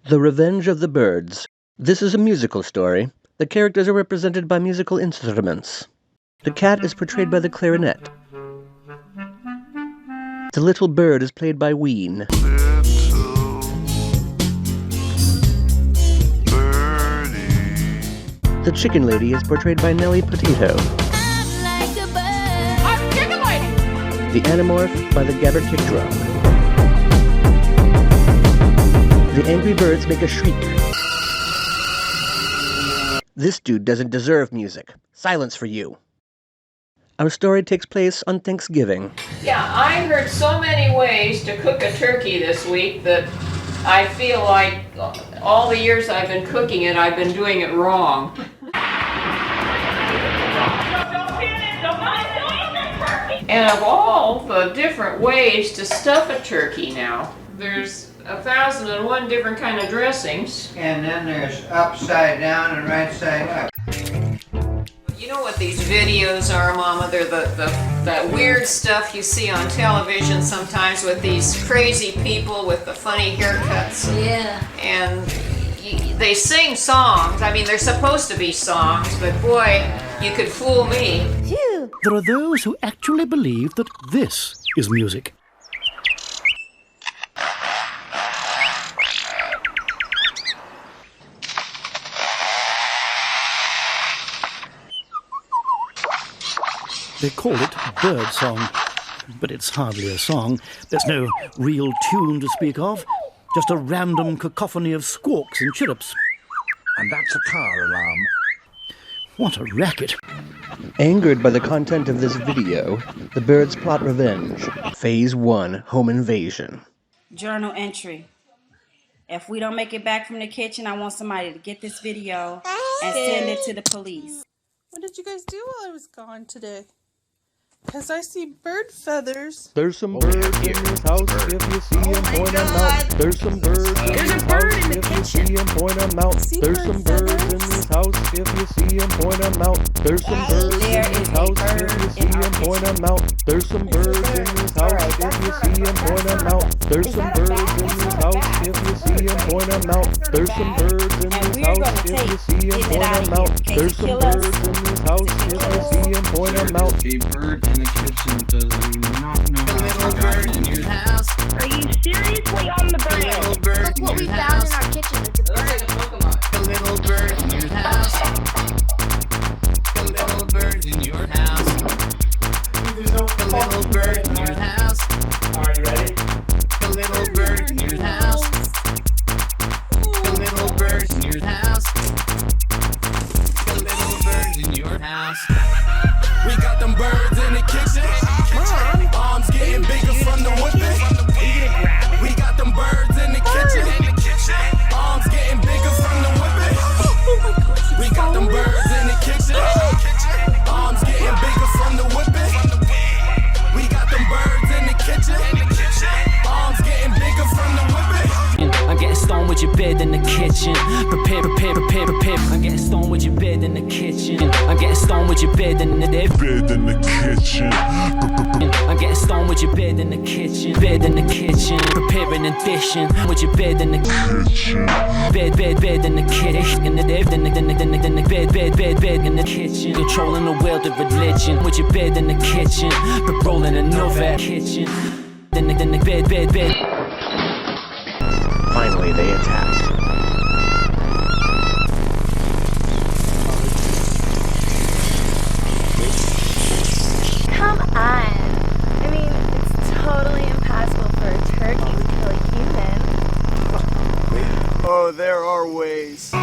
The Revenge of the Birds. This is a musical story. The characters are represented by musical instruments. The cat is portrayed by the clarinet. The little bird is played by Ween. The chicken lady is portrayed by Nelly Potato. The Animorph by the Gabber Kick Drum. The angry birds make a shriek. This dude doesn't deserve music. Silence for you. Our story takes place on Thanksgiving. Yeah, I heard so many ways to cook a turkey this week that I feel like all the years I've been cooking it, I've been doing it wrong. And of all the different ways to stuff a turkey now, there's 1,001 different kind of dressings. And then there's upside down and right side up. You know what these videos are, Mama? They're that weird stuff you see on television sometimes with these crazy people with the funny haircuts. Yeah. And they sing songs. I mean, they're supposed to be songs, but boy, you could fool me. Phew. There are those who actually believe that this is music. They call it bird song, but it's hardly a song. There's no real tune to speak of, just a random cacophony of squawks and chirrups. And that's a car alarm. What a racket. Angered by the content of this video, the birds plot revenge. Phase 1, Home Invasion. Journal entry. If we don't make it back from the kitchen, I want somebody to get this video and send it to the police. What did you guys do while I was gone today? Because I see bird feathers. There's some birds in this house, if you see them, point them out. There's some birds in this house, if you see them, point them out. There's some birds in this house, if you see them, point them out. There's some birds in this house, if you see them, point them out. There's some birds in this house, if you see them, point them out. There's some birds in this house, if you see them, point them out. There's some birds in this house, if you see them, point them out. There's some birds in this house, if you see them, point them out. A bird in the kitchen does not know how to bird in your house. Are you seriously on the bird? Little bird. Look what we found in our kitchen. It's a bird. A little bird in your house. A little bird in your house. A little bird in your house. Are you ready? A little bird in your house. A little bird in your house. A little bird in your house. We got them birds in the kitchen. Arms getting bigger from the whipping. We got them birds in the kitchen. Arms getting bigger from the whipping. We got them birds in the kitchen. Arms getting bigger from the whipping. We got them birds in the kitchen. Arms getting bigger from the whipping. I'm getting stoned with your bed in the kitchen. Prepare. I'm getting stoned with your bed in the kitchen. I'm getting stoned with your bed in the bed in the kitchen. I'm getting stoned with your bed in the kitchen. Bed in the kitchen. Preparing and dishing with your bed in the kitchen. Bed in the kitchen. In the bed in the kitchen. Controlling the world of religion with your bed in the kitchen. Rolling another kitchen. In the bed. Finally, they attack. Come on. I mean, it's totally impossible for a turkey to kill a human. Oh, there are ways.